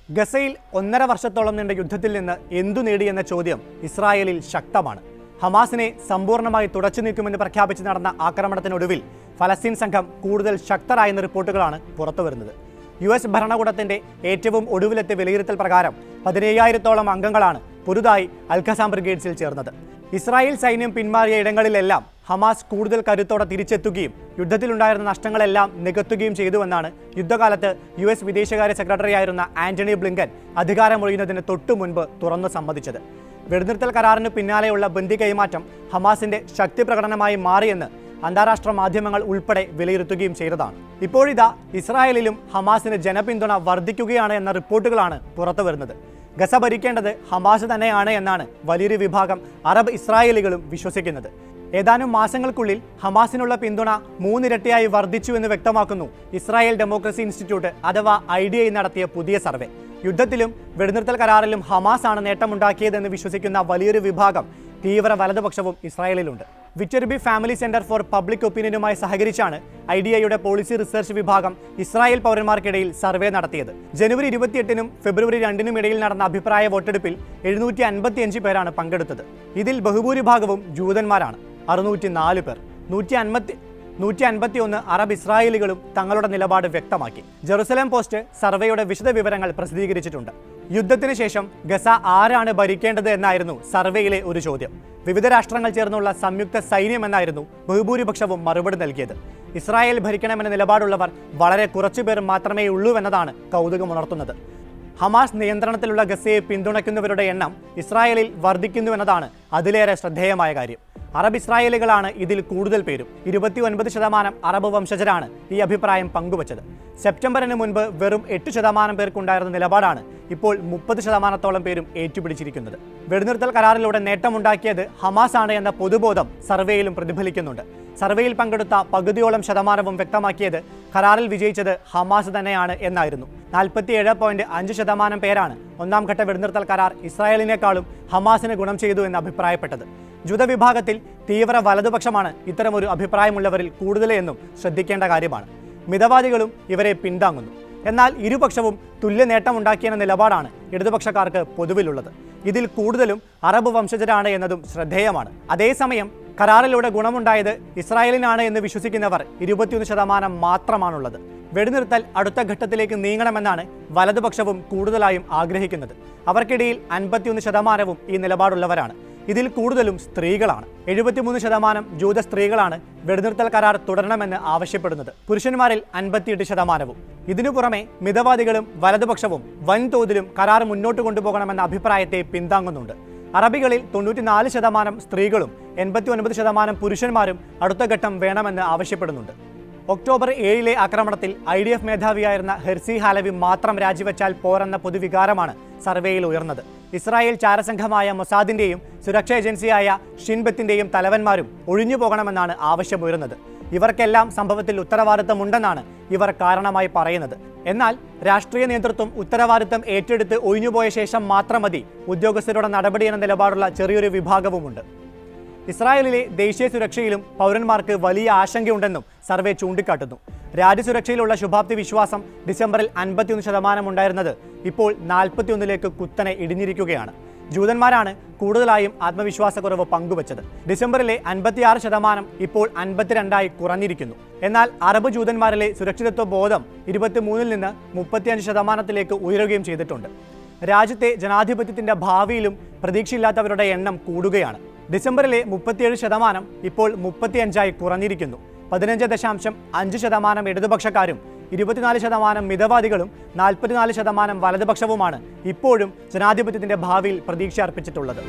ഗസയിൽ 1.5 വർഷത്തോളം നീണ്ട യുദ്ധത്തിൽ നിന്ന് എന്തു നേടിയെന്ന ചോദ്യം ഇസ്രായേലിൽ ശക്തമാണ്. ഹമാസിനെ സമ്പൂർണ്ണമായി തുടച്ചു നീക്കുമെന്ന് പ്രഖ്യാപിച്ച് നടന്ന ആക്രമണത്തിനൊടുവിൽ ഫലസ്തീൻ സംഘം കൂടുതൽ ശക്തരായെന്ന റിപ്പോർട്ടുകളാണ് പുറത്തുവരുന്നത്. US ഭരണകൂടത്തിന്റെ ഏറ്റവും ഒടുവിലത്തെ വിലയിരുത്തൽ പ്രകാരം 17,000-ഓളം അംഗങ്ങളാണ് പുതുതായി അൽഖസാം ബ്രിഗേഡ്സിൽ ചേർന്നത്. ഇസ്രായേൽ സൈന്യം പിന്മാറിയ ഇടങ്ങളിലെല്ലാം ഹമാസ് കൂടുതൽ കരുത്തോടെ തിരിച്ചെത്തുകയും യുദ്ധത്തിലുണ്ടായിരുന്ന നഷ്ടങ്ങളെല്ലാം നികത്തുകയും ചെയ്തുവെന്നാണ് യുദ്ധകാലത്ത് US വിദേശകാര്യ സെക്രട്ടറിയായിരുന്ന ആന്റണി ബ്ലിങ്കൻ അധികാരമൊഴിയുന്നതിന് തൊട്ടു മുൻപ് തുറന്നു സമ്മതിച്ചത്. വെടിനിർത്തൽ കരാറിന് പിന്നാലെയുള്ള ബന്ദി കൈമാറ്റം ഹമാസിന്റെ ശക്തി പ്രകടനമായി മാറിയെന്ന് അന്താരാഷ്ട്ര മാധ്യമങ്ങൾ ഉൾപ്പെടെ വിലയിരുത്തുകയും ചെയ്തതാണ്. ഇപ്പോഴിതാ ഇസ്രായേലിലും ഹമാസിന് ജനപിന്തുണ വർദ്ധിക്കുകയാണ് എന്ന റിപ്പോർട്ടുകളാണ് പുറത്തുവരുന്നത്. ഗസ ഭരിക്കേണ്ടത് ഹമാസ് തന്നെയാണ് എന്നാണ് വലിയൊരു വിഭാഗം അറബ് ഇസ്രായേലികളും വിശ്വസിക്കുന്നത്. ഏതാനും മാസങ്ങൾക്കുള്ളിൽ ഹമാസിനുള്ള പിന്തുണ 3 ഇരട്ടിയായി വർദ്ധിച്ചു എന്ന് വ്യക്തമാക്കുന്നു ഇസ്രായേൽ ഡെമോക്രസി ഇൻസ്റ്റിറ്റ്യൂട്ട് അഥവാ IDI നടത്തിയ പുതിയ സർവേ. യുദ്ധത്തിലും വെടിനിർത്തൽ കരാറിലും ഹമാസ് ആണ് നേട്ടമുണ്ടാക്കിയതെന്ന് വിശ്വസിക്കുന്ന വലിയൊരു വിഭാഗം തീവ്ര വലതുപക്ഷവും ഇസ്രായേലിലുണ്ട്. വിറ്റർബി ഫാമിലി സെന്റർ ഫോർ പബ്ലിക് ഒപ്പീനിയനുമായി സഹകരിച്ചാണ് IDIയുടെ പോളിസി റിസർച്ച് വിഭാഗം ഇസ്രായേൽ പൗരന്മാർക്കിടയിൽ സർവേ നടത്തിയത്. ജനുവരി 28-നും ഫെബ്രുവരി 2-നും ഇടയിൽ നടന്ന അഭിപ്രായ വോട്ടെടുപ്പിൽ 755 പേരാണ് പങ്കെടുത്തത്. ഇതിൽ ബഹുഭൂരിഭാഗവും ജൂതന്മാരാണ്, 604 പേർ. 151 അറബ് ഇസ്രായേലികളും തങ്ങളുടെ നിലപാട് വ്യക്തമാക്കി. ജെറുസലേം പോസ്റ്റ് സർവേയുടെ വിശദ വിവരങ്ങൾ പ്രസിദ്ധീകരിച്ചിട്ടുണ്ട്. യുദ്ധത്തിന് ശേഷം ഗസ ആരാണ് ഭരിക്കേണ്ടത് എന്നായിരുന്നു സർവേയിലെ ഒരു ചോദ്യം. വിവിധ രാഷ്ട്രങ്ങൾ ചേർന്നുള്ള സംയുക്ത സൈന്യം എന്നായിരുന്നു ബഹുഭൂരിപക്ഷവും മറുപടി നൽകിയത്. ഇസ്രായേൽ ഭരിക്കണമെന്ന നിലപാടുള്ളവർ വളരെ കുറച്ചുപേർ മാത്രമേ ഉള്ളൂവെന്നതാണ് കൗതുകമുണർത്തുന്നത്. ഹമാസ് നിയന്ത്രണത്തിലുള്ള ഗസയെ പിന്തുണയ്ക്കുന്നവരുടെ എണ്ണം ഇസ്രായേലിൽ വർദ്ധിക്കുന്നുവെന്നതാണ് അതിലേറെ ശ്രദ്ധേയമായ കാര്യം. അറബ് ഇസ്രായേലികളാണ് ഇതിൽ കൂടുതൽ പേരും. 29% അറബ് വംശജരാണ് ഈ അഭിപ്രായം പങ്കുവച്ചത്. സെപ്റ്റംബറിന് മുൻപ് വെറും 8% പേർക്കുണ്ടായിരുന്ന നിലപാടാണ് ഇപ്പോൾ 30%-ഓളം പേരും ഏറ്റുപിടിച്ചിരിക്കുന്നത്. വെടിനിർത്തൽ കരാറിലൂടെ നേട്ടമുണ്ടാക്കിയത് ഹമാസ് ആണ് എന്ന പൊതുബോധം സർവേയിലും പ്രതിഫലിക്കുന്നുണ്ട്. സർവേയിൽ പങ്കെടുത്ത പകുതിയോളം ശതമാനവും വ്യക്തമാക്കിയത് കരാറിൽ വിജയിച്ചത് ഹമാസ് തന്നെയാണ് എന്നായിരുന്നു. 47.5% പേരാണ് ഒന്നാം ഘട്ട വെടിനിർത്തൽ കരാർ ഇസ്രായേലിനേക്കാളും ഹമാസിന് ഗുണം ചെയ്തു എന്ന് അഭിപ്രായപ്പെട്ടത്. ജൂതവിഭാഗത്തിൽ തീവ്ര വലതുപക്ഷമാണ് ഇത്തരമൊരു അഭിപ്രായമുള്ളവരിൽ കൂടുതലെന്നും ശ്രദ്ധിക്കേണ്ട കാര്യമാണ്. മിതവാദികളും ഇവരെ പിന്താങ്ങുന്നു. എന്നാൽ ഇരുപക്ഷവും തുല്യ നേട്ടമുണ്ടാക്കിയെന്ന നിലപാടാണ് ഇടതുപക്ഷക്കാർക്ക് പൊതുവിലുള്ളത്. ഇതിൽ കൂടുതലും അറബ് വംശജരാണ് എന്നതും ശ്രദ്ധേയമാണ്. അതേസമയം കരാറിലൂടെ ഗുണമുണ്ടായത് ഇസ്രായേലിനാണ് എന്ന് വിശ്വസിക്കുന്നവർ 21% മാത്രമാണുള്ളത്. വെടിനിർത്തൽ അടുത്ത ഘട്ടത്തിലേക്ക് നീങ്ങണമെന്നാണ് വലതുപക്ഷവും കൂടുതലായും ആഗ്രഹിക്കുന്നത്. അവർക്കിടയിൽ 51% ഈ നിലപാടുള്ളവരാണ്. ഇതിൽ കൂടുതലും സ്ത്രീകളാണ്. 73% ജൂത സ്ത്രീകളാണ് വെടിനിർത്തൽ കരാർ തുടരണമെന്ന് ആവശ്യപ്പെടുന്നത്. പുരുഷന്മാരിൽ 58%. ഇതിനു പുറമെ മിതവാദികളും വലതുപക്ഷവും വൻതോതിലും കരാർ മുന്നോട്ട് കൊണ്ടുപോകണമെന്ന അഭിപ്രായത്തെ പിന്താങ്ങുന്നുണ്ട്. അറബികളിൽ 94% സ്ത്രീകളും 89% പുരുഷന്മാരും അടുത്ത ഘട്ടം വേണമെന്ന് ആവശ്യപ്പെടുന്നുണ്ട്. ഒക്ടോബർ 7 ആക്രമണത്തിൽ IDF മേധാവിയായിരുന്ന ഹെർസി ഹാലവി മാത്രം രാജിവെച്ചാൽ പോരെന്ന പൊതുവികാരമാണ് സർവേയിൽ ഉയർന്നത്. ഇസ്രായേൽ ചാരസംഘമായ മൊസാദിന്റെയും സുരക്ഷാ ഏജൻസിയായ ഷിൻബെത്തിന്റെയും തലവന്മാരും ഒഴിഞ്ഞു പോകണമെന്നാണ് ആവശ്യമുയർന്നത്. ഇവർക്കെല്ലാം സംഭവത്തിൽ ഉത്തരവാദിത്തമുണ്ടെന്നാണ് ഇവർ കാരണമായി പറയുന്നത്. എന്നാൽ രാഷ്ട്രീയ നേതൃത്വം ഉത്തരവാദിത്തം ഏറ്റെടുത്ത് ഒഴിഞ്ഞുപോയ ശേഷം മാത്രം മതി ഉദ്യോഗസ്ഥരുടെ നടപടിയെന്ന നിലപാടുള്ള ചെറിയൊരു വിഭാഗവുമുണ്ട്. ഇസ്രായേലിലെ ദേശീയ സുരക്ഷയിലും പൗരന്മാർക്ക് വലിയ ആശങ്കയുണ്ടെന്നും സർവേ ചൂണ്ടിക്കാട്ടുന്നു. രാജ്യസുരക്ഷയിലുള്ള ശുഭാപ്തി വിശ്വാസം ഡിസംബറിൽ 51% ഉണ്ടായിരുന്നത് ഇപ്പോൾ 41 കുത്തനെ ഇടിഞ്ഞിരിക്കുകയാണ്. ജൂതന്മാരാണ് കൂടുതലായും ആത്മവിശ്വാസക്കുറവ് പങ്കുവച്ചത്. ഡിസംബറിലെ 56% ഇപ്പോൾ 52 കുറഞ്ഞിരിക്കുന്നു. എന്നാൽ അറബ് ജൂതന്മാരിലെ സുരക്ഷിതത്വ ബോധം 23 നിന്ന് 35% ഉയരുകയും ചെയ്തിട്ടുണ്ട്. രാജ്യത്തെ ജനാധിപത്യത്തിന്റെ ഭാവിയിലും പ്രതീക്ഷയില്ലാത്തവരുടെ എണ്ണം കൂടുകയാണ്. ഡിസംബറിലെ 37% ഇപ്പോൾ 35 കുറഞ്ഞിരിക്കുന്നു. 15.5% ഇടതുപക്ഷക്കാരും 24% മിതവാദികളും 44% വലതുപക്ഷവുമാണ് ഇപ്പോഴും ജനാധിപത്യത്തിന്റെ ഭാവിയിൽ പ്രതീക്ഷ അർപ്പിച്ചിട്ടുള്ളത്.